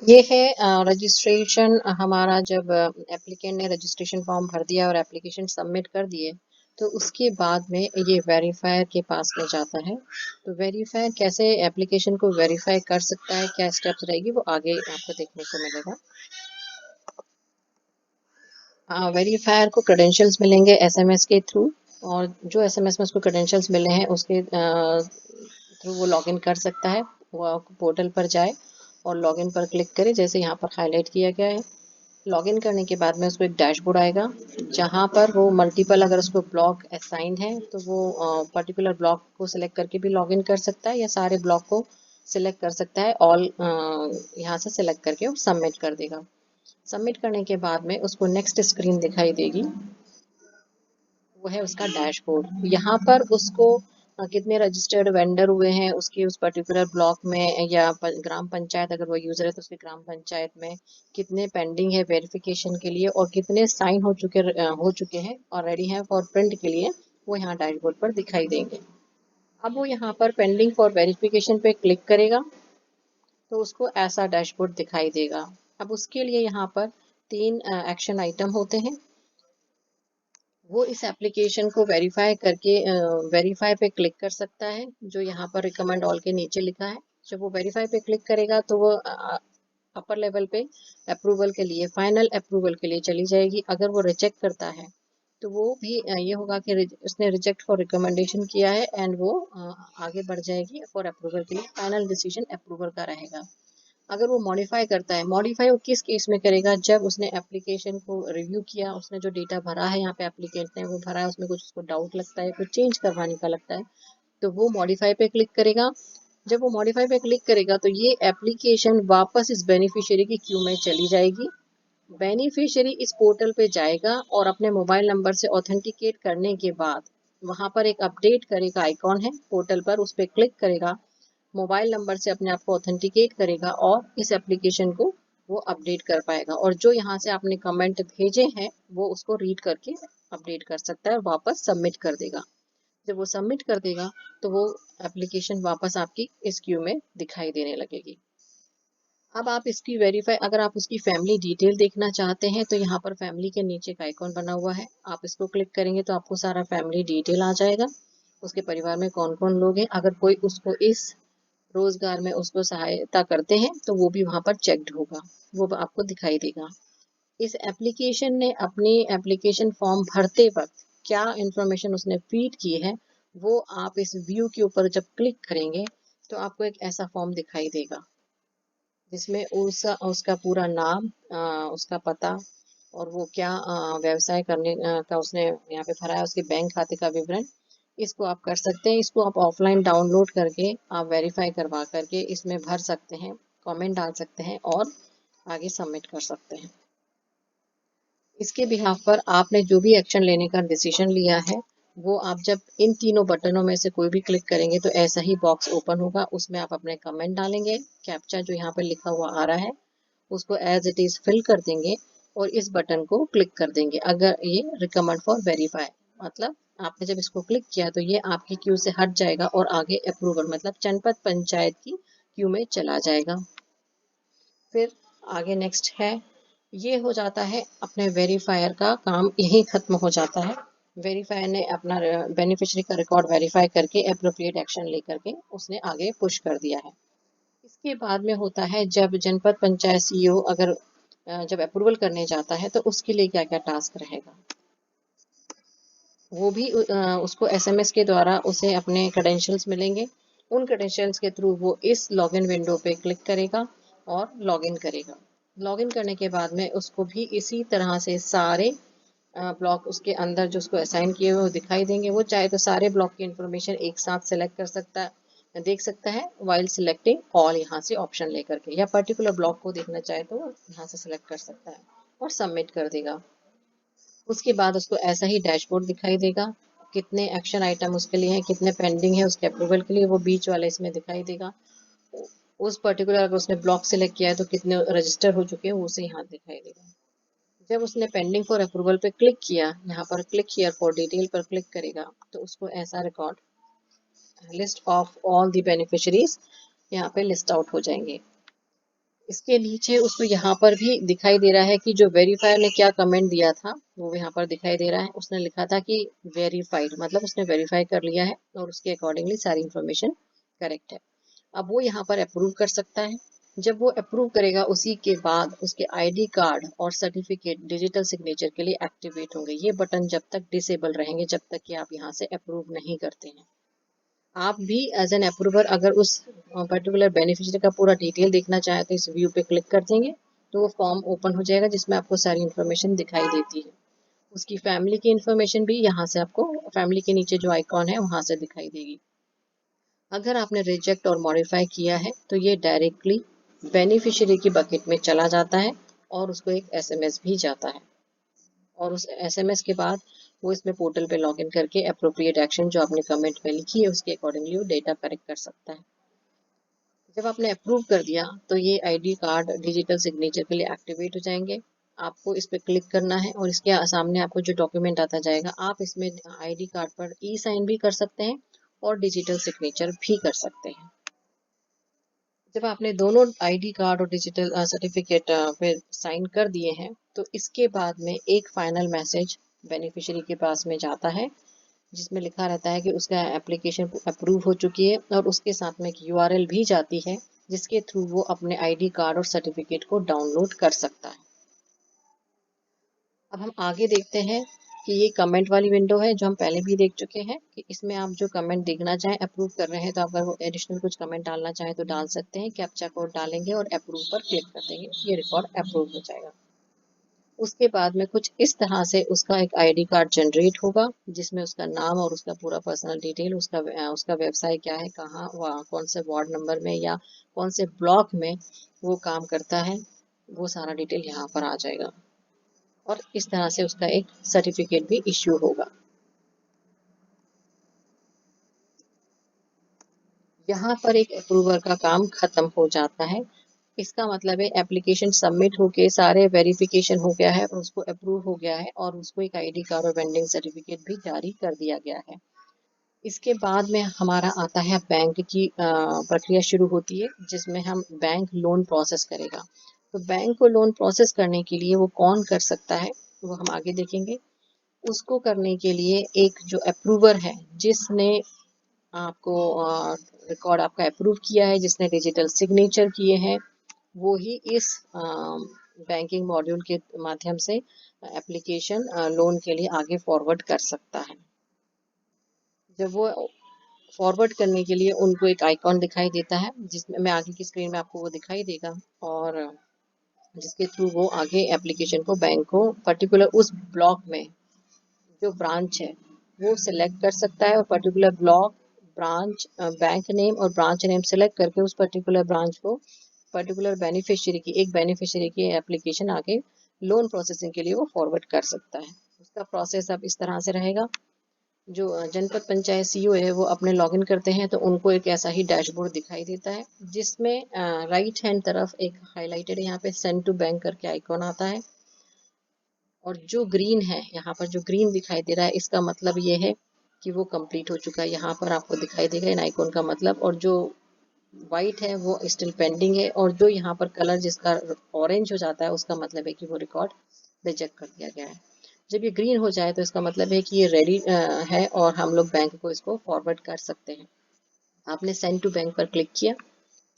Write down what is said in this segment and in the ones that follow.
ये है रजिस्ट्रेशन। हमारा जब एप्लीकेंट ने रजिस्ट्रेशन फॉर्म भर दिया और एप्लीकेशन सबमिट कर दिए, तो उसके बाद में ये वेरीफायर के पास में जाता है। तो वेरीफायर कैसे एप्लीकेशन को वेरीफाई कर सकता है, क्या स्टेप्स रहेगी, वो आगे आपको देखने को मिलेगा। वेरीफायर को क्रेडेंशियल्स मिलेंगे एसएमएस के थ्रू, और जो एसएमएस में उसको क्रेडेंशियल्स मिले हैं उसके थ्रू वो लॉगिन कर सकता है। वो पोर्टल पर जाए और लॉगिन पर क्लिक करे, जैसे यहाँ पर हाईलाइट किया गया है। लॉगिन करने के बाद में उसको एक डैशबोर्ड आएगा, जहाँ पर वो मल्टीपल, अगर उसको ब्लॉक असाइन है तो वो पर्टिकुलर ब्लॉक को सिलेक्ट करके भी लॉगिन कर सकता है, या सारे ब्लॉक को सिलेक्ट कर सकता है। ऑल यहाँ से सिलेक्ट करके वो सबमिट कर देगा। सबमिट करने के बाद में उसको नेक्स्ट स्क्रीन दिखाई देगी, वो है उसका डैशबोर्ड। यहाँ पर उसको कितने रजिस्टर्ड वेंडर हुए हैं उसके उस पर्टिकुलर ब्लॉक में, या ग्राम पंचायत अगर वो यूजर है तो उसके ग्राम पंचायत में कितने पेंडिंग है वेरिफिकेशन के लिए, और कितने साइन हो चुके हैं और रेडी हैं फॉर प्रिंट के लिए, वो यहाँ डैशबोर्ड पर दिखाई देंगे। अब वो यहाँ पर पेंडिंग फॉर वेरिफिकेशन पे क्लिक करेगा तो उसको ऐसा डैशबोर्ड दिखाई देगा। अब उसके लिए यहाँ पर तीन एक्शन आइटम होते हैं। वो इस एप्लीकेशन को वेरीफाई करके वेरीफाई पे क्लिक कर सकता है, जो यहाँ पर रिकमेंड ऑल के नीचे लिखा है। जब वो वेरीफाई पे क्लिक करेगा तो वो अपर लेवल पे अप्रूवल के लिए, फाइनल अप्रूवल के लिए चली जाएगी। अगर वो रिजेक्ट करता है तो वो भी ये होगा कि उसने रिजेक्ट फॉर रिकमेंडेशन किया है, एंड वो आगे बढ़ जाएगी फॉर अप्रूवल के लिए। फाइनल डिसीजन अप्रूवल का रहेगा। अगर वो मॉडिफाई करता है, मॉडिफाई वो किस केस में करेगा, जब उसने एप्लीकेशन को रिव्यू किया, उसने जो डेटा भरा है, यहाँ पे एप्लीकेंट ने वो भरा है, उसमें कुछ उसको डाउट लगता है, कुछ चेंज करवाने का लगता है, तो वो मॉडिफाई पे क्लिक करेगा। जब वो मॉडिफाई पे क्लिक करेगा तो ये एप्लीकेशन वापस इस बेनिफिशियरी की क्यू में चली जाएगी। बेनिफिशियरी इस पोर्टल पे जाएगा और अपने मोबाइल नंबर से ऑथेंटिकेट करने के बाद वहां पर एक अपडेट करेगा आइकॉन है पोर्टल पर, उस पर क्लिक करेगा, मोबाइल नंबर से अपने आप को ऑथेंटिकेट करेगा और इस एप्लीकेशन को वो अपडेट कर पाएगा। और जो यहाँ से आपने कमेंट भेजे हैं वो उसको रीड करके अपडेट कर सकता है, वापस सबमिट कर देगा। जब वो सबमिट कर देगा तो वो एप्लीकेशन वापस आपकी इस क्यू में दिखाई देने लगेगी। अब आप इसकी वेरीफाई, अगर आप उसकी फैमिली डिटेल देखना चाहते हैं तो यहाँ पर फैमिली के नीचे एक आइकॉन बना हुआ है, आप इसको क्लिक करेंगे तो आपको सारा फैमिली डिटेल आ जाएगा। उसके परिवार में कौन कौन लोग हैं, अगर कोई उसको इस रोजगार में उसको सहायता करते हैं तो वो भी वहां पर चेक्ड होगा, वो आपको दिखाई देगा। इस एप्लीकेशन ने अपनी एप्लीकेशन फॉर्म भरते वक्त क्या इंफॉर्मेशन उसने फीड की है, वो आप इस व्यू के ऊपर जब क्लिक करेंगे तो आपको एक ऐसा फॉर्म दिखाई देगा, जिसमें उसका पूरा नाम, उसका पता, और वो क्या व्यवसाय करने का उसने यहाँ पे भरा है, उसके बैंक खाते का विवरण। इसको आप कर सकते हैं, इसको आप ऑफलाइन डाउनलोड करके आप वेरीफाई करवा करके इसमें भर सकते हैं, कमेंट डाल सकते हैं और आगे सबमिट कर सकते हैं। इसके बिहाफ पर आपने जो भी एक्शन लेने का डिसीजन लिया है, वो आप जब इन तीनों बटनों में से कोई भी क्लिक करेंगे तो ऐसा ही बॉक्स ओपन होगा, उसमें आप अपने कमेंट डालेंगे, कैप्चा जो यहाँ पर लिखा हुआ आ रहा है उसको एज इट इज फिल कर देंगे और इस बटन को क्लिक कर देंगे। अगर ये रिकमेंड फॉर वेरीफाई, मतलब आपने जब इसको क्लिक किया तो ये आपकी क्यू से हट जाएगा और आगे अप्रूवल मतलब जनपद पंचायत की क्यू में चला जाएगा। फिर आगे नेक्स्ट है, ये हो जाता है अपने वेरीफायर का काम यही खत्म हो जाता है। वेरीफायर ने अपना बेनिफिशियरी का रिकॉर्ड वेरीफाई करके एप्रोप्रिएट एक्शन लेकर के उसने आगे पुश कर दिया है। इसके बाद में होता है जब जनपद पंचायत सीईओ अगर जब अप्रूवल करने जाता है तो उसके लिए क्या क्या टास्क रहेगा, वो भी उसको एसएमएस के द्वारा उसे अपने क्रेडेंशियल्स मिलेंगे। उन क्रेडेंशियल्स के थ्रू वो इस लॉगिन विंडो पे क्लिक करेगा और लॉगिन करेगा। लॉगिन करने के बाद में उसको भी इसी तरह से सारे ब्लॉक उसके अंदर जो उसको असाइन किए हुए वो दिखाई देंगे। वो चाहे तो सारे ब्लॉक की इंफॉर्मेशन एक साथ सेलेक्ट कर सकता है, देख सकता है वाइल सिलेक्टिंग ऑल यहाँ से ऑप्शन लेकर के, या पर्टिकुलर ब्लॉक को देखना चाहे तो यहाँ से सिलेक्ट कर सकता है और सबमिट कर देगा। उसके बाद उसको ऐसा ही डैशबोर्ड दिखाई देगा, कितने एक्शन आइटम उसके लिए हैं, कितने पेंडिंग है उसके अप्रूवल के लिए, वो बीच वाले इसमें दिखाई देगा। उस पर्टिकुलर अगर उसने ब्लॉक सिलेक्ट किया है तो कितने रजिस्टर हो चुके हैं वो उसे यहाँ दिखाई देगा। जब उसने पेंडिंग फॉर अप्रूवल पे क्लिक किया, यहाँ पर क्लिक हियर फॉर डिटेल पर क्लिक करेगा तो उसको ऐसा record list of all the beneficiaries यहाँ पे लिस्ट आउट हो जाएंगे। इसके नीचे उसको यहाँ पर भी दिखाई दे रहा है कि जो वेरीफायर ने क्या कमेंट दिया था वो यहाँ पर दिखाई दे रहा है। उसने लिखा था कि वेरीफाइड, मतलब उसने वेरीफाई कर लिया है और उसके अकॉर्डिंगली सारी इंफॉर्मेशन करेक्ट है। अब वो यहाँ पर अप्रूव कर सकता है। जब वो अप्रूव करेगा उसी के बाद उसके आईडी कार्ड और सर्टिफिकेट डिजिटल सिग्नेचर के लिए एक्टिवेट होंगे। ये बटन जब तक डिसेबल रहेंगे जब तक कि आप यहाँ से अप्रूव नहीं करते हैं। आप भी एज एन अप्रूवर अगर उस पर्टिकुलर बेनिफिशियरी का पूरा डिटेल देखना चाहें तो इस व्यू पे क्लिक कर देंगे तो वो फॉर्म ओपन हो जाएगा जिसमें आपको सारी इन्फॉर्मेशन दिखाई देती है। उसकी फैमिली की इन्फॉर्मेशन भी यहाँ से आपको फैमिली के नीचे जो आइकॉन है वहां से दिखाई देगी। अगर आपने रिजेक्ट और मॉडिफाई किया है तो ये डायरेक्टली बेनिफिशियरी की बकेट में चला जाता है और उसको एक एसएमएस भी जाता है। और उस एसएमएस के बाद वो इसमें पोर्टल पे लॉगिन करके अप्रोप्रिएट एक्शन जो आपने कमेंट में लिखी है उसके अकॉर्डिंगली वो डेटा करेक्ट कर सकता है। जब आपने अप्रूव कर दिया तो ये आईडी कार्ड डिजिटल सिग्नेचर के लिए एक्टिवेट हो जाएंगे। आपको इस पर क्लिक करना है और इसके सामने आपको जो डॉक्यूमेंट आता जाएगा आप इसमें आईडी कार्ड पर ई साइन भी कर सकते हैं और डिजिटल सिग्नेचर भी कर सकते हैं। जब आपने दोनों आईडी कार्ड और डिजिटल सर्टिफिकेट पे साइन कर दिए हैं तो इसके बाद में एक फाइनल मैसेज बेनिफिशियरी के पास में जाता है जिसमें लिखा रहता है कि उसका एप्लीकेशन अप्रूव हो चुकी है और उसके साथ में एक यूआरएल भी जाती है जिसके थ्रू वो अपने आईडी कार्ड और सर्टिफिकेट को डाउनलोड कर सकता है। अब हम आगे देखते हैं कि ये कमेंट वाली विंडो है जो हम पहले भी देख चुके हैं कि इसमें आप जो कमेंट देखना चाहें अप्रूव कर रहे हैं तो अगर वो एडिशनल कुछ कमेंट डालना चाहें तो डाल सकते हैं। कैप्चा कोड डालेंगे और अप्रूव पर क्लिक कर देंगे, ये रिकॉर्ड अप्रूव हो जाएगा। उसके बाद में कुछ इस तरह से उसका एक आईडी कार्ड जनरेट होगा जिसमें उसका नाम और उसका पूरा पर्सनल डिटेल, उसका व्यवसाय क्या है, कहाँ कौन से वार्ड नंबर में या कौन से ब्लॉक में वो काम करता है, वो सारा डिटेल यहाँ पर आ जाएगा और इस तरह से उसका एक सर्टिफिकेट भी इश्यू होगा। यहाँ पर एक अप्रूवर का काम खत्म हो जाता है। इसका मतलब है एप्लीकेशन सबमिट होके सारे वेरिफिकेशन हो गया है और उसको अप्रूव हो गया है और उसको एक आईडी कार्ड और वेंडिंग सर्टिफिकेट भी जारी कर दिया गया है। इसके बाद में हमारा आता है बैंक की प्रक्रिया शुरू होती है जिसमें हम बैंक लोन प्रोसेस करेगा। तो बैंक को लोन प्रोसेस करने के लिए वो कौन कर सकता है वो हम आगे देखेंगे। उसको करने के लिए एक जो अप्रूवर है जिसने आपको रिकॉर्ड आपका अप्रूव किया है, जिसने डिजिटल सिग्नेचर किए हैं, वो ही इस बैंकिंग मॉड्यूल के माध्यम से एप्लीकेशन लोन के लिए आगे फॉरवर्ड कर सकता है। जब वो फॉरवर्ड करने के लिए उनको एक आइकॉन दिखाई देता है जिसमें मैं आगे की स्क्रीन में आपको वो दिखाई देगा और जिसके थ्रू वो आगे एप्लीकेशन को बैंक को पर्टिकुलर उस ब्लॉक में जो ब्रांच है वो सिलेक्ट कर सकता है और particular block, branch, bank name और ब्रांच नेम सिलेक्ट करके उस पर्टिकुलर ब्रांच को पर्टिकुलर बेनिफिशियरी की एक बेनिफिशियरी की एप्लीकेशन आगे लोन प्रोसेसिंग के लिए वो फॉरवर्ड कर सकता है। उसका प्रोसेस अब इस तरह से रहेगा। जो जनपद पंचायत सीईओ है वो अपने लॉगिन करते हैं तो उनको एक ऐसा ही डैशबोर्ड दिखाई देता है जिसमें राइट हैंड तरफ एक हाईलाइटेड यहाँ पे सेंड टू बैंक करके आइकॉन आता है और जो ग्रीन है यहाँ पर जो ग्रीन दिखाई दे रहा है इसका मतलब ये है कि वो कंप्लीट हो चुका है। यहाँ पर आपको दिखाई देगा इन आइकॉन का मतलब, और जो वाइट है वो स्टिल पेंडिंग है और जो यहाँ पर कलर जिसका ऑरेंज हो जाता है उसका मतलब है कि वो रिकॉर्ड रिजेक्ट कर दिया गया है। जब ये ग्रीन हो जाए तो इसका मतलब है कि ये रेडी है और हम लोग बैंक को इसको फॉरवर्ड कर सकते हैं। आपने सेंड टू बैंक पर क्लिक किया।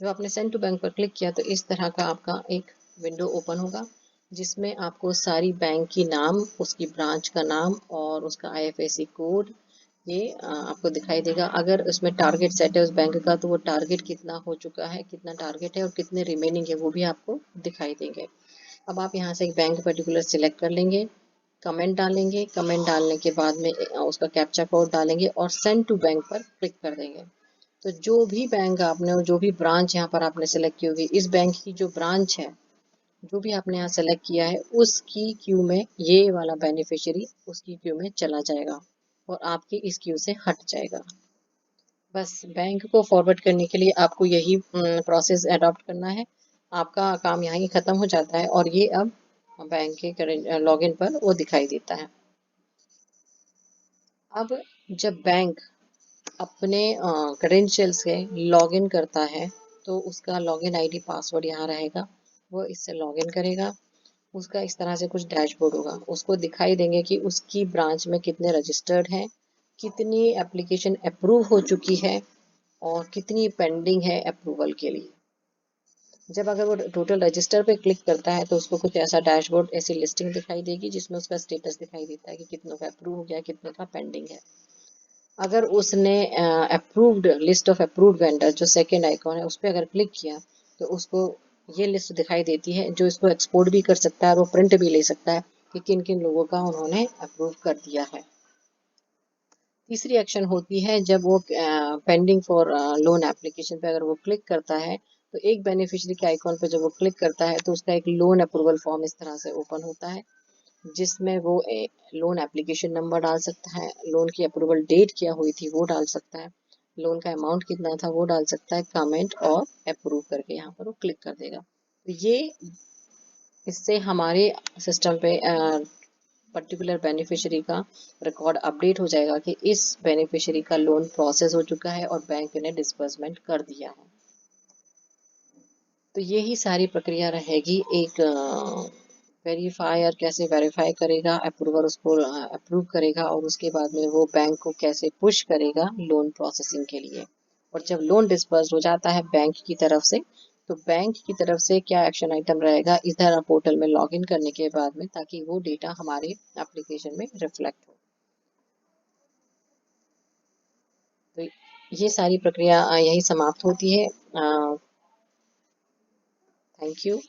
जब आपने सेंड टू बैंक पर क्लिक किया तो इस तरह का आपका एक विंडो ओपन होगा जिसमें आपको सारी बैंक की नाम, उसकी ब्रांच का नाम और उसका आईएफएससी कोड ये आपको दिखाई देगा। अगर उसमें टारगेट सेट है उस बैंक का तो वो टारगेट कितना हो चुका है, कितना टारगेट है और कितने रिमेनिंग है वो भी आपको दिखाई देंगे। अब आप यहाँ से एक बैंक पर्टिकुलर सिलेक्ट कर लेंगे, कमेंट डालेंगे, कमेंट डालने के बाद में उसका कैप्चा कोड डालेंगे और सेंड टू बैंक पर क्लिक कर देंगे। तो जो भी बैंक आपने और जो भी ब्रांच यहाँ पर आपने सेलेक्ट की होगी, इस बैंक की जो ब्रांच है जो भी आपने यहाँ सेलेक्ट किया है उसकी क्यू में ये वाला बेनिफिशियरी उसकी क्यू में चला जाएगा और आपकी इस क्यू से हट जाएगा। बस बैंक को फॉरवर्ड करने के लिए आपको यही प्रोसेस अडॉप्ट करना है। आपका काम यहाँ ही ख़त्म हो जाता है और ये अब बैंक के लॉगिन पर वो दिखाई देता है। अब जब बैंक अपने क्रेडेंशियल से लॉगिन करता है तो उसका लॉगिन आईडी पासवर्ड यहाँ रहेगा वो इससे लॉगिन करेगा। उसका इस तरह से कुछ डैशबोर्ड होगा, उसको दिखाई देंगे कि उसकी ब्रांच में कितने रजिस्टर्ड हैं, कितनी एप्लीकेशन अप्रूव हो चुकी है और कितनी पेंडिंग है अप्रूवल के लिए। जब अगर वो टोटल रजिस्टर पे क्लिक करता है तो उसको कुछ ऐसा डैशबोर्ड, ऐसी लिस्टिंग दिखाई देगी जिसमें उसका स्टेटस दिखाई देता है कि कितनों का अप्रूव हो गया, कितने का पेंडिंग है। अगर उसने approved list of approved vendor, जो सेकंड आइकॉन है, उस पर अगर क्लिक किया तो उसको ये लिस्ट दिखाई देती है, जो इसको एक्सपोर्ट भी कर सकता है और वो प्रिंट भी ले सकता है कि किन किन लोगों का उन्होंने अप्रूव कर दिया है। तीसरी एक्शन होती है जब वो पेंडिंग फॉर लोन एप्लीकेशन पे अगर वो क्लिक करता है, तो एक बेनिफिशियरी के आइकॉन पे जब वो क्लिक करता है तो उसका एक लोन अप्रूवल फॉर्म इस तरह से ओपन होता है, जिसमें वो लोन एप्लीकेशन नंबर डाल सकता है, लोन की अप्रूवल डेट क्या हुई थी वो डाल सकता है, लोन का अमाउंट कितना था वो डाल सकता है, कमेंट और अप्रूव करके यहाँ पर वो क्लिक कर देगा। तो ये इससे हमारे सिस्टम पे पर्टिकुलर बेनिफिशियरी का रिकॉर्ड अपडेट हो जाएगा कि इस बेनिफिशियरी का लोन प्रोसेस हो चुका है और बैंक ने डिस्बर्समेंट कर दिया है। तो यही सारी प्रक्रिया रहेगी। एक वेरीफायर कैसे वेरीफाई करेगा, अप्रूवर उसको अप्रूव करेगा और उसके बाद में वो बैंक को कैसे पुश करेगा लोन प्रोसेसिंग के लिए। और जब लोन डिस्बर्स हो जाता है बैंक की तरफ से, तो बैंक की तरफ से क्या एक्शन आइटम रहेगा इधर पोर्टल में लॉगिन करने के बाद में, ताकि वो डेटा हमारे एप्लीकेशन में रिफ्लेक्ट हो। तो ये सारी प्रक्रिया यही समाप्त होती है। Thank you.